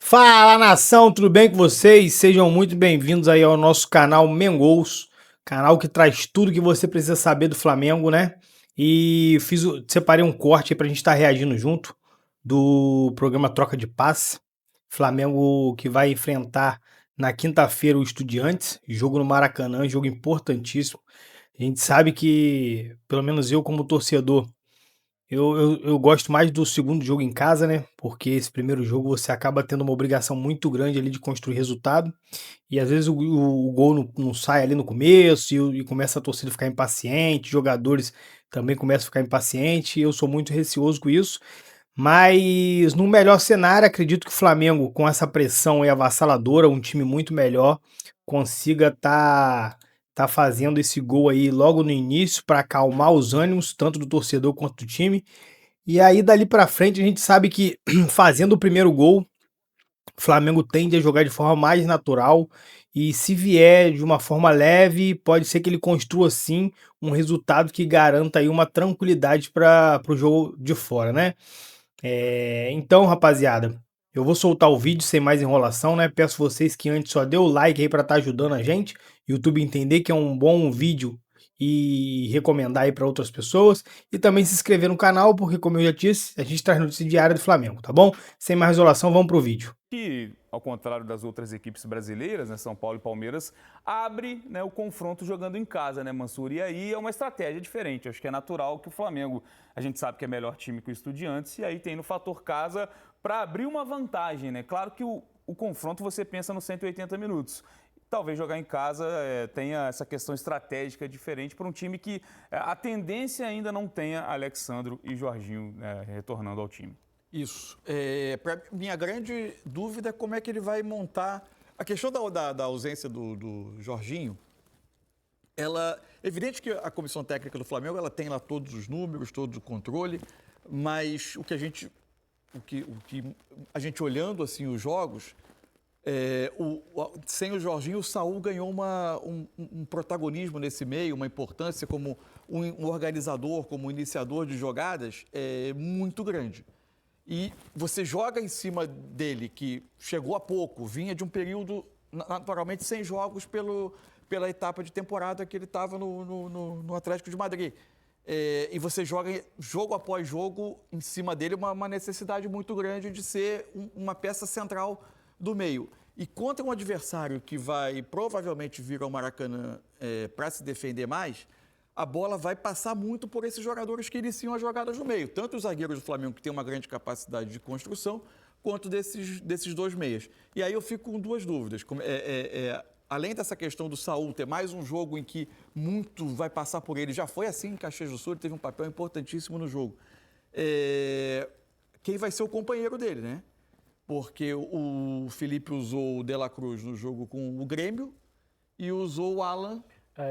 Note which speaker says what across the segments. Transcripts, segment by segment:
Speaker 1: Fala, nação, tudo bem com vocês? Sejam muito bem-vindos aí ao nosso canal Mengous, canal que traz tudo que você precisa saber do Flamengo, né? E separei um corte aí pra gente estar reagindo junto do programa Troca de Passe. Flamengo que vai enfrentar na quinta-feira o Estudiantes, jogo no Maracanã, jogo importantíssimo. A gente sabe que, pelo menos eu como torcedor, eu gosto mais do segundo jogo em casa, né? Porque esse primeiro jogo você acaba tendo uma obrigação muito grande ali de construir resultado. E às vezes o gol não sai ali no começo e começa a torcida a ficar impaciente, jogadores também começam a ficar impacientes. E eu sou muito receoso com isso. Mas no melhor cenário, acredito que o Flamengo, com essa pressão aí avassaladora, um time muito melhor, consiga tá fazendo esse gol aí logo no início para acalmar os ânimos, tanto do torcedor quanto do time. E aí, dali pra frente, a gente sabe que fazendo o primeiro gol, o Flamengo tende a jogar de forma mais natural. E se vier de uma forma leve, pode ser que ele construa sim um resultado que garanta aí uma tranquilidade para o jogo de fora, né? Então, rapaziada, eu vou soltar o vídeo sem mais enrolação, né? Peço vocês que antes só dê o like aí para estar ajudando a gente, YouTube entender que é um bom vídeo e recomendar aí para outras pessoas e também se inscrever no canal, porque como eu já disse, a gente traz notícia diária do Flamengo, tá bom? Sem mais enrolação, vamos pro vídeo.
Speaker 2: Que, ao contrário das outras equipes brasileiras, né, São Paulo e Palmeiras, abre, né, o confronto jogando em casa, né, Mansur? E aí é uma estratégia diferente. Acho que é natural que o Flamengo, a gente sabe que é melhor time que o Estudiantes, e aí tem no fator casa para abrir uma vantagem, né? Claro que o confronto você pensa nos 180 minutos. Talvez jogar em casa tenha essa questão estratégica diferente para um time que a tendência ainda não tenha Alexandro e Jorginho retornando ao time.
Speaker 3: Isso. Minha grande dúvida é como é que ele vai montar. A questão da ausência do Jorginho, é evidente que a comissão técnica do Flamengo ela tem lá todos os números, todo o controle, mas o que a gente olhando assim os jogos, sem o Jorginho, o Saúl ganhou um protagonismo nesse meio, uma importância como um organizador, como um iniciador de jogadas muito grande. E você joga em cima dele, que chegou há pouco, vinha de um período, naturalmente, sem jogos pela etapa de temporada que ele estava no Atlético de Madrid. E você joga jogo após jogo em cima dele uma necessidade muito grande de ser uma peça central do meio. E contra um adversário que vai provavelmente vir ao Maracanã para se defender mais, a bola vai passar muito por esses jogadores que iniciam as jogadas no meio. Tanto os zagueiros do Flamengo, que tem uma grande capacidade de construção, quanto desses dois meias. E aí eu fico com duas dúvidas. Além dessa questão do Saúl ter mais um jogo em que muito vai passar por ele, já foi assim em Caxias do Sul, ele teve um papel importantíssimo no jogo. Quem vai ser o companheiro dele, né? Porque o Felipe usou o De La Cruz no jogo com o Grêmio e usou o Alan...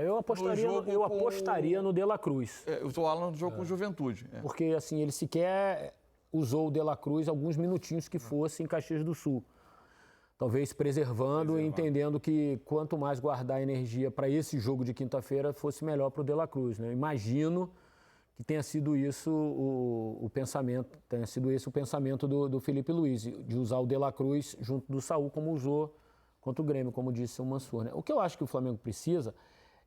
Speaker 4: Eu apostaria no De La Cruz.
Speaker 3: Usou o Alan no jogo com Juventude.
Speaker 4: Porque, assim, ele sequer usou o De La Cruz alguns minutinhos que fosse em Caxias do Sul. Talvez preservando e entendendo que quanto mais guardar energia para esse jogo de quinta-feira fosse melhor para o De La Cruz, né? Imagino que tenha sido isso o pensamento, tenha sido esse o pensamento do Felipe Luiz, de usar o De La Cruz junto do Saúl como usou contra o Grêmio, como disse o Mansur, né? O que eu acho que o Flamengo precisa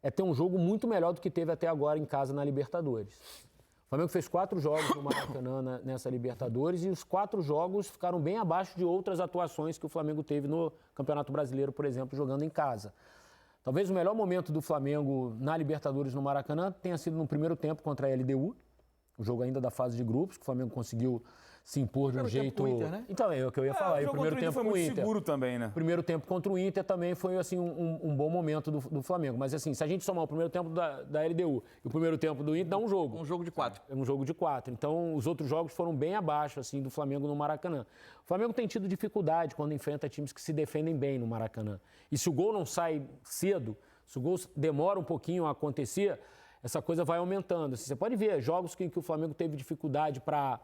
Speaker 4: é ter um jogo muito melhor do que teve até agora em casa na Libertadores. O Flamengo fez 4 jogos no Maracanã nessa Libertadores e os 4 jogos ficaram bem abaixo de outras atuações que o Flamengo teve no Campeonato Brasileiro, por exemplo, jogando em casa. Talvez o melhor momento do Flamengo na Libertadores no Maracanã tenha sido no primeiro tempo contra a LDU, o jogo ainda da fase de grupos, que o Flamengo conseguiu se impor de um jeito...
Speaker 3: Inter, né?
Speaker 4: Então, é o que eu ia falar.
Speaker 2: O primeiro tempo foi muito seguro também, né?
Speaker 4: O primeiro tempo contra o Inter também foi assim, um bom momento do Flamengo. Mas assim, se a gente somar o primeiro tempo da LDU e o primeiro tempo do Inter, dá um jogo.
Speaker 3: Um jogo de 4.
Speaker 4: É um jogo de 4. Então, os outros jogos foram bem abaixo assim, do Flamengo no Maracanã. O Flamengo tem tido dificuldade quando enfrenta times que se defendem bem no Maracanã. E se o gol não sai cedo, se o gol demora um pouquinho a acontecer, essa coisa vai aumentando. Você pode ver jogos em que o Flamengo teve dificuldade para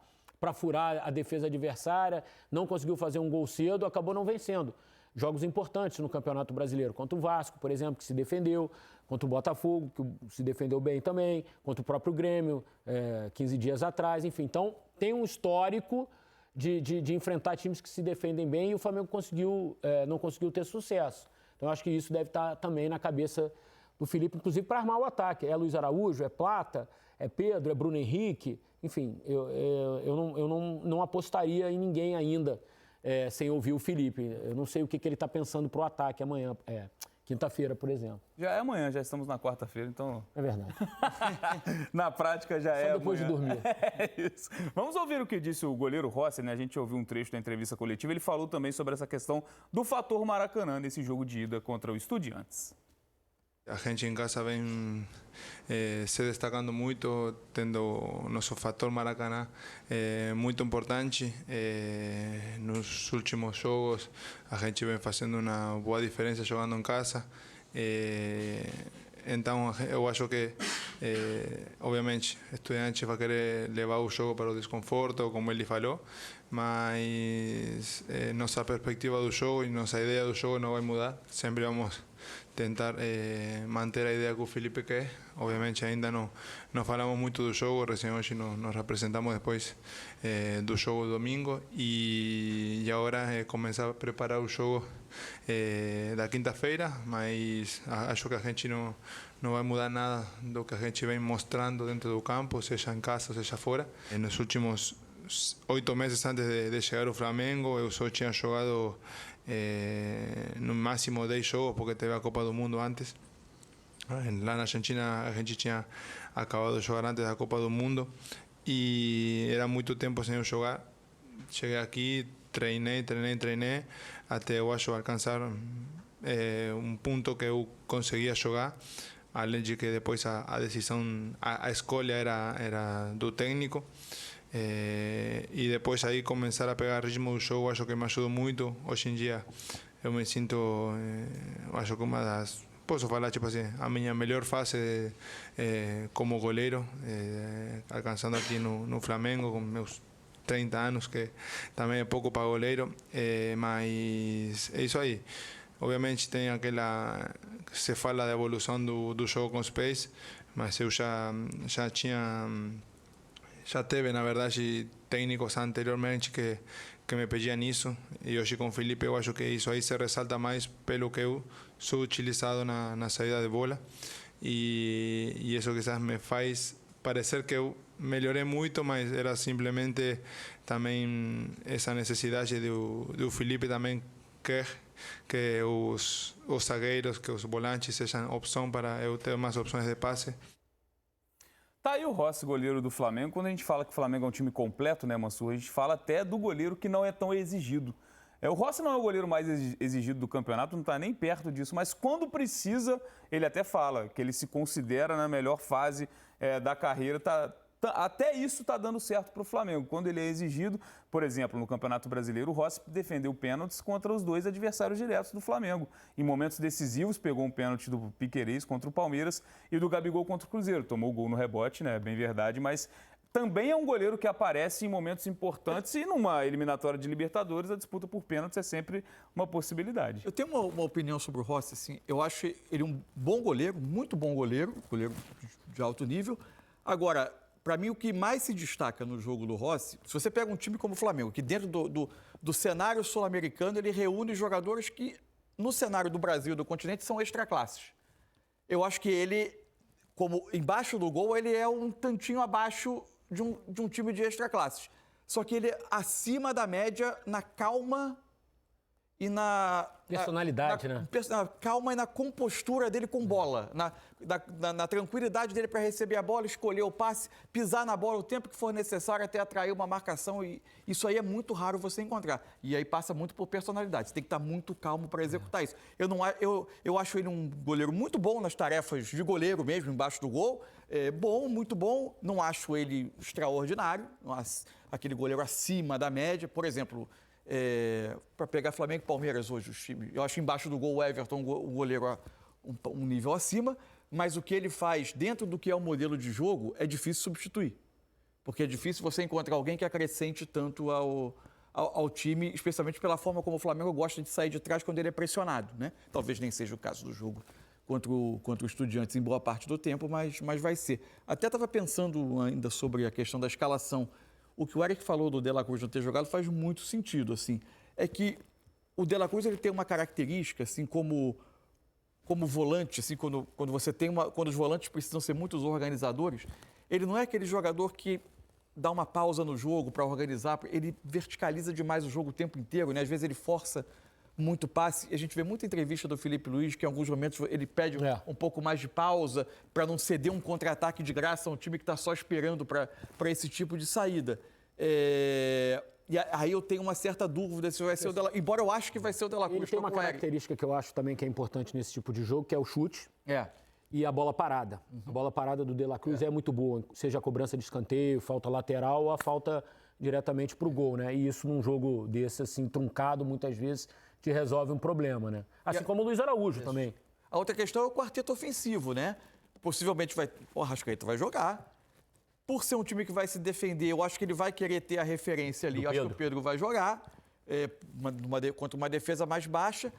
Speaker 4: furar a defesa adversária, não conseguiu fazer um gol cedo, acabou não vencendo. Jogos importantes no Campeonato Brasileiro, contra o Vasco, por exemplo, que se defendeu, contra o Botafogo, que se defendeu bem também, contra o próprio Grêmio, 15 dias atrás, enfim. Então, tem um histórico de enfrentar times que se defendem bem e o Flamengo não conseguiu ter sucesso. Então, eu acho que isso deve estar também na cabeça do Felipe, inclusive para armar o ataque. É Luiz Araújo, é Plata, é Pedro, é Bruno Henrique. Enfim, eu não apostaria em ninguém ainda sem ouvir o Felipe. Eu não sei o que ele está pensando para o ataque amanhã, quinta-feira, por exemplo.
Speaker 2: Já é amanhã, já estamos na quarta-feira, então...
Speaker 4: É verdade.
Speaker 2: Na prática já é
Speaker 4: Só depois de dormir.
Speaker 2: É isso. Vamos ouvir o que disse o goleiro Rossi, né? A gente ouviu um trecho da entrevista coletiva. Ele falou também sobre essa questão do fator Maracanã nesse jogo de ida contra o Estudiantes.
Speaker 5: A gente em casa vem se destacando muito, tendo o nosso fator Maracanã muito importante. Nos últimos jogos a gente vem fazendo uma boa diferença jogando em casa. Então eu acho que, obviamente, Estudiantes vai querer levar o jogo para o desconforto, como ele falou, mas nossa perspectiva do jogo e nossa ideia do jogo não vai mudar. Sempre vamos tentar manter a ideia que o Felipe quer. Obviamente ainda não falamos muito do jogo, recém hoje nos representamos depois do jogo domingo e agora começar a preparar o jogo da quinta-feira, mas acho que a gente não vai mudar nada do que a gente vem mostrando dentro do campo, seja em casa, seja fora. Nos últimos 8 meses antes de chegar ao Flamengo, eu só tinha jogado no máximo 10 jogos, porque teve a Copa do Mundo antes. Lá na Argentina a gente tinha acabado de jogar antes da Copa do Mundo e era muito tempo sem eu jogar. Cheguei aqui, treinei, até eu acho alcançar um ponto que eu conseguia jogar, além de que depois a decisão, a escolha era do técnico. E depois aí começar a pegar ritmo do jogo, acho que me ajudou muito. Hoje em dia eu me sinto, acho que uma das, posso falar tipo assim, a minha melhor fase como goleiro, alcançando aqui no Flamengo com meus 30 anos, que também é pouco para goleiro, mas é isso aí. Obviamente tem aquela, se fala da evolução do jogo com os pés, mas eu já teve, na verdade, técnicos anteriormente que me pediam isso, e hoje com o Felipe eu acho que isso aí se ressalta mais pelo que eu sou utilizado na saída de bola, e isso quizás me faz parecer que eu melhorei muito, mas era simplesmente também essa necessidade do Felipe também quer que os zagueiros, que os volantes sejam opção para eu ter mais opções de passe.
Speaker 2: Tá aí o Rossi, goleiro do Flamengo. Quando a gente fala que o Flamengo é um time completo, né, Mansur? A gente fala até do goleiro que não é tão exigido. O Rossi não é o goleiro mais exigido do campeonato, não está nem perto disso, mas quando precisa, ele até fala que ele se considera na melhor fase da carreira. Até isso está dando certo para o Flamengo. Quando ele é exigido, por exemplo, no Campeonato Brasileiro, o Rossi defendeu pênaltis contra os dois adversários diretos do Flamengo. Em momentos decisivos, pegou um pênalti do Piquerez contra o Palmeiras e do Gabigol contra o Cruzeiro. Tomou o gol no rebote, né? Bem verdade, mas também é um goleiro que aparece em momentos importantes e numa eliminatória de Libertadores, a disputa por pênaltis é sempre uma possibilidade.
Speaker 3: Eu tenho uma opinião sobre o Rossi, assim, eu acho ele um bom goleiro, muito bom goleiro de alto nível. Agora, para mim, o que mais se destaca no jogo do Rossi, se você pega um time como o Flamengo, que dentro do cenário sul-americano, ele reúne jogadores que, no cenário do Brasil e do continente, são extraclasses. Eu acho que ele, como embaixo do gol, ele é um tantinho abaixo de um time de extraclasses. Só que ele é acima da média na calma e na...
Speaker 4: Personalidade, né?
Speaker 3: Na calma e na compostura dele com bola, na tranquilidade dele para receber a bola, escolher o passe, pisar na bola o tempo que for necessário até atrair uma marcação, e isso aí é muito raro você encontrar. E aí passa muito por personalidade, você tem que estar muito calmo para executar isso. Eu acho ele um goleiro muito bom nas tarefas de goleiro mesmo, embaixo do gol, muito bom, não acho ele extraordinário, aquele goleiro acima da média, por exemplo... para pegar Flamengo e Palmeiras hoje, os times. Eu acho embaixo do gol o Everton, o goleiro um nível acima, mas o que ele faz dentro do que é o modelo de jogo é difícil substituir. Porque é difícil você encontrar alguém que acrescente tanto ao time, especialmente pela forma como o Flamengo gosta de sair de trás quando ele é pressionado, né? Talvez nem seja o caso do jogo contra o Estudiantes em boa parte do tempo, mas vai ser. Até estava pensando ainda sobre a questão da escalação. o que o Eric falou do De La Cruz não ter jogado faz muito sentido, assim. É que o De La Cruz ele tem uma característica, assim, como volante, assim, quando você tem quando os volantes precisam ser muitos organizadores, ele não é aquele jogador que dá uma pausa no jogo para organizar, ele verticaliza demais o jogo o tempo inteiro, né? Às vezes ele força muito passe. A gente vê muita entrevista do Felipe Luiz, que em alguns momentos ele pede um pouco mais de pausa para não ceder um contra-ataque de graça a um time que está só esperando para esse tipo de saída. E aí eu tenho uma certa dúvida se vai ser o De La Cruz, embora eu acho que vai ser o De La Cruz.
Speaker 4: Ele tem uma característica que eu acho também que é importante nesse tipo de jogo, que é o chute e a bola parada. A bola parada do De La Cruz é muito boa, seja a cobrança de escanteio, falta lateral ou a falta diretamente para o gol, né? E isso num jogo desse, assim, truncado, muitas vezes, te resolve um problema, né? Assim como o Luiz Araújo também.
Speaker 3: A outra questão é o quarteto ofensivo, né? Possivelmente o Arrascaeta vai jogar. Por ser um time que vai se defender, eu acho que ele vai querer ter a referência ali. Eu acho que o Pedro vai jogar contra uma defesa mais baixa.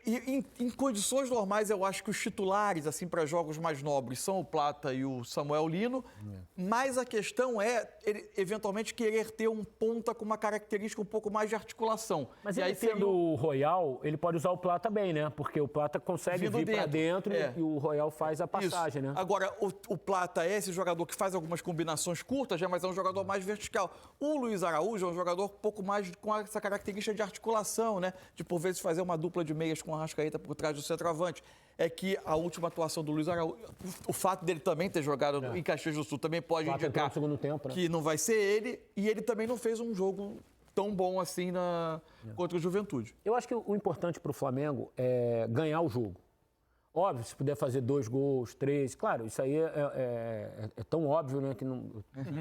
Speaker 3: E em condições normais, eu acho que os titulares, assim, para jogos mais nobres, são o Plata e o Samuel Lino. Mas a questão é, ele, eventualmente, querer ter um ponta com uma característica um pouco mais de articulação.
Speaker 4: Mas aí, sendo o Royal, ele pode usar o Plata bem, né? Porque o Plata consegue vir para dentro e o Royal faz a passagem, né?
Speaker 3: Agora, o Plata é esse jogador que faz algumas combinações curtas, mas é um jogador mais vertical. O Luiz Araújo é um jogador um pouco mais com essa característica de articulação, né? De, por vezes, fazer uma dupla de meias com a Arrascaeta por trás do centroavante. É que a última atuação do Luiz Araújo, o fato dele também ter jogado em Caxias do Sul também pode indicar
Speaker 4: segundo tempo, né?
Speaker 3: Que não vai ser ele, e ele também não fez um jogo tão bom assim contra o Juventude.
Speaker 4: Eu acho que o importante para o Flamengo é ganhar o jogo. Óbvio, se puder fazer 2 gols, 3, claro, isso aí é tão óbvio, né, que não,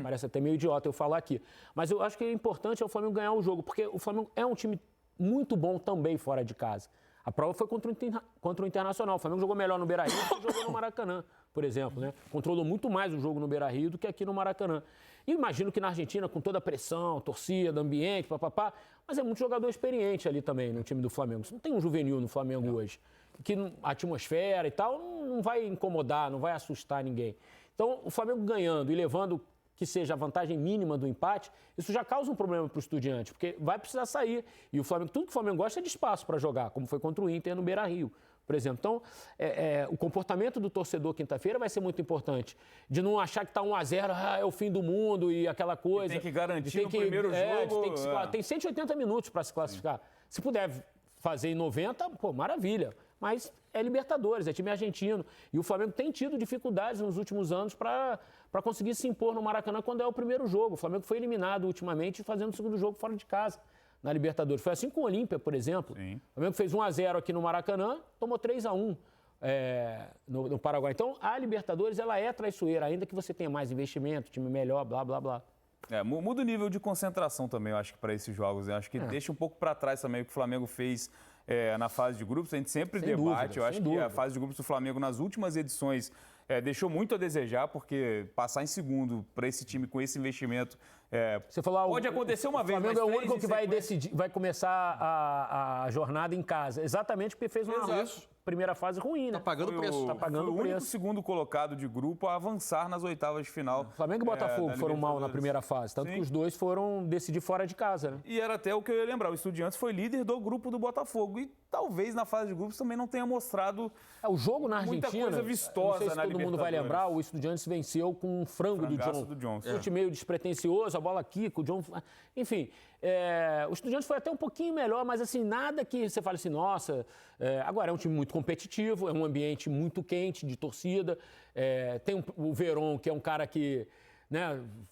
Speaker 4: parece até meio idiota eu falar aqui. Mas eu acho que o importante é o Flamengo ganhar o jogo, porque o Flamengo é um time muito bom também fora de casa. A prova foi contra o Internacional. O Flamengo jogou melhor no Beira-Rio do que jogou no Maracanã, por exemplo, né? Controlou muito mais o jogo no Beira-Rio do que aqui no Maracanã. E imagino que na Argentina, com toda a pressão, torcida, ambiente, papapá, mas é muito jogador experiente ali também no time do Flamengo. Você não tem um juvenil no Flamengo hoje, que a atmosfera e tal não vai incomodar, não vai assustar ninguém. Então, o Flamengo ganhando e levando que seja a vantagem mínima do empate, isso já causa um problema para o Estudiantes, porque vai precisar sair. E o Flamengo, tudo que o Flamengo gosta é de espaço para jogar, como foi contra o Inter no Beira-Rio, por exemplo. Então, o comportamento do torcedor quinta-feira vai ser muito importante. De não achar que está 1-0, é o fim do mundo e aquela coisa.
Speaker 2: E tem que garantir no primeiro jogo.
Speaker 4: Tem 180 minutos para se classificar. Se puder fazer em 90, pô, maravilha. Mas é Libertadores, é time argentino. E o Flamengo tem tido dificuldades nos últimos anos para conseguir se impor no Maracanã quando é o primeiro jogo. O Flamengo foi eliminado ultimamente fazendo o segundo jogo fora de casa na Libertadores. Foi assim com o Olímpia, por exemplo.
Speaker 2: Sim.
Speaker 4: O Flamengo fez 1-0 aqui no Maracanã, tomou 3-1 no Paraguai. Então, a Libertadores ela é traiçoeira, ainda que você tenha mais investimento, time melhor, blá, blá, blá.
Speaker 2: Muda o nível de concentração também, eu acho que para esses jogos. Eu acho que deixa um pouco para trás também o que o Flamengo fez na fase de grupos. A gente sempre debate. Eu acho que a fase de grupos do Flamengo nas últimas edições deixou muito a desejar, porque passar em segundo para esse time com esse investimento
Speaker 4: Você falou,
Speaker 2: pode acontecer uma vez.
Speaker 4: O Flamengo é o único que vai decidir, vai começar a jornada em casa. Exatamente porque fez uma primeira fase ruim, né?
Speaker 3: Tá pagando o preço.
Speaker 4: Tá pagando
Speaker 2: o
Speaker 4: preço.
Speaker 2: único segundo colocado de grupo a avançar nas oitavas de final.
Speaker 4: Flamengo e Botafogo foram mal na primeira fase, tanto que os dois foram decidir fora de casa, né?
Speaker 2: E era até o que eu ia lembrar, o Estudiantes foi líder do grupo do Botafogo e talvez na fase de grupos também não tenha mostrado
Speaker 4: o jogo na Argentina,
Speaker 2: muita coisa vistosa.
Speaker 4: Não sei se todo mundo vai lembrar, o Estudiantes venceu com um frango do John. Chute meio despretensioso, a bola aqui com o John. Enfim, o Estudiantes foi até um pouquinho melhor, mas assim, nada que você fale assim, nossa. Agora, é um time muito competitivo, é um ambiente muito quente de torcida. Tem o Verón, que é um cara que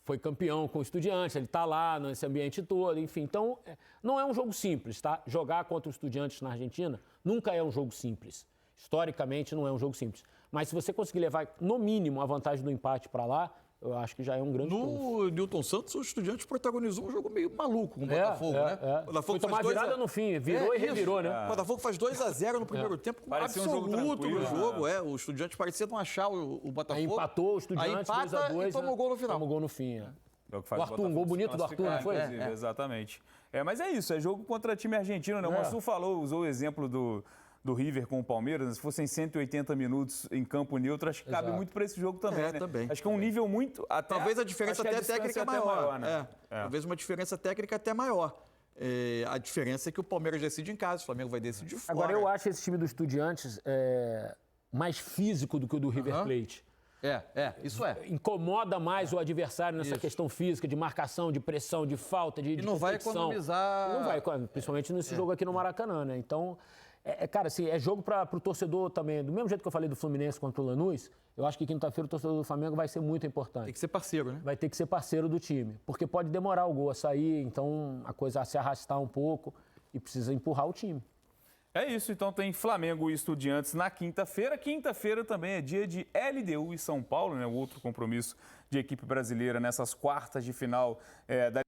Speaker 4: foi campeão com o Estudiantes, ele está lá nesse ambiente todo, enfim. Então, não é um jogo simples, tá? Jogar contra o Estudiantes na Argentina nunca é um jogo simples. Historicamente, não é um jogo simples. Mas se você conseguir levar, no mínimo, a vantagem do empate para lá, eu acho que já é um grande ponto.
Speaker 3: No Newton Santos, o Estudiantes protagonizou um jogo meio maluco com o Botafogo, né?
Speaker 4: O Botafogo foi tomar virada no fim, virou e revirou, né?
Speaker 3: O Botafogo faz 2-0 no primeiro tempo, com absoluto no jogo. O Estudiantes parecia não achar o Botafogo.
Speaker 4: Aí empatou o Estudiantes, 2-2.
Speaker 3: E tomou gol no final.
Speaker 4: Tomou gol no fim,
Speaker 2: O
Speaker 4: Arthur, um gol bonito do Arthur, não foi?
Speaker 2: Exatamente. Mas é isso, é jogo contra time argentino, né? O Mansur falou, usou o exemplo do River com o Palmeiras, né? Se fossem 180 minutos em campo neutro, acho que cabe
Speaker 4: Exato.
Speaker 2: muito para esse jogo também, né?
Speaker 3: Também.
Speaker 2: Acho que é um nível muito...
Speaker 3: Talvez a diferença até técnica é maior.
Speaker 2: né?
Speaker 3: Talvez uma diferença técnica até maior. A diferença é que o Palmeiras decide em casa, o Flamengo vai decidir fora.
Speaker 4: Agora, eu acho esse time do Estudiantes mais físico do que o do River Plate.
Speaker 3: Isso é.
Speaker 4: Incomoda mais o adversário nessa questão física, de marcação, de pressão, de falta, de
Speaker 3: não vai
Speaker 4: competição.
Speaker 3: economizar.
Speaker 4: Não vai, principalmente nesse jogo aqui no Maracanã, né? Então, cara, assim, é jogo para o torcedor também. Do mesmo jeito que eu falei do Fluminense contra o Lanús, eu acho que quinta-feira o torcedor do Flamengo vai ser muito importante.
Speaker 3: Tem que ser parceiro, né?
Speaker 4: Vai ter que ser parceiro do time, porque pode demorar o gol a sair, então a coisa a se arrastar um pouco e precisa empurrar o time.
Speaker 2: É isso, então tem Flamengo e Estudiantes na quinta-feira. Quinta-feira também é dia de LDU e São Paulo, né? O outro compromisso de equipe brasileira nessas quartas de final da...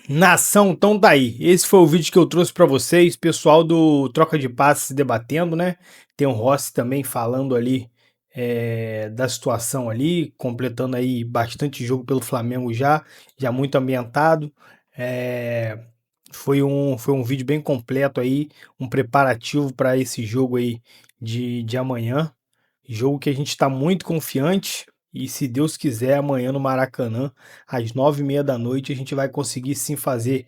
Speaker 1: Nação, então tá aí. Esse foi o vídeo que eu trouxe pra vocês. Pessoal do Troca de Passes debatendo, né? Tem o Rossi também falando ali da situação ali, completando aí bastante jogo pelo Flamengo já muito ambientado. Foi um vídeo bem completo aí, um preparativo para esse jogo aí de amanhã. Jogo que a gente está muito confiante e, se Deus quiser, amanhã no Maracanã, às 9h30 da noite, a gente vai conseguir sim fazer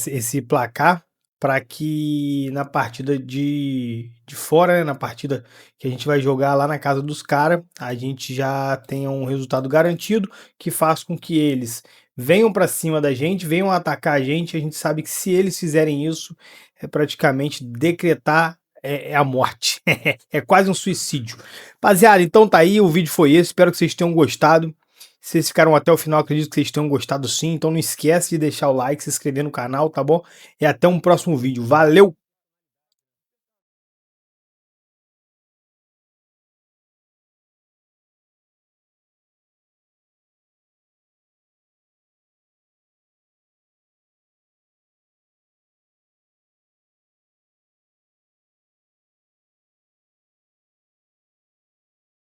Speaker 1: esse placar para que na partida de fora, né, na partida que a gente vai jogar lá na casa dos caras, a gente já tenha um resultado garantido que faz com que eles venham para cima da gente, venham atacar a gente sabe que se eles fizerem isso, é praticamente decretar a morte. É quase um suicídio. Rapaziada, então tá aí, o vídeo foi esse, espero que vocês tenham gostado. Se vocês ficaram até o final, acredito que vocês tenham gostado sim, então não esquece de deixar o like, se inscrever no canal, tá bom? E até um próximo vídeo. Valeu!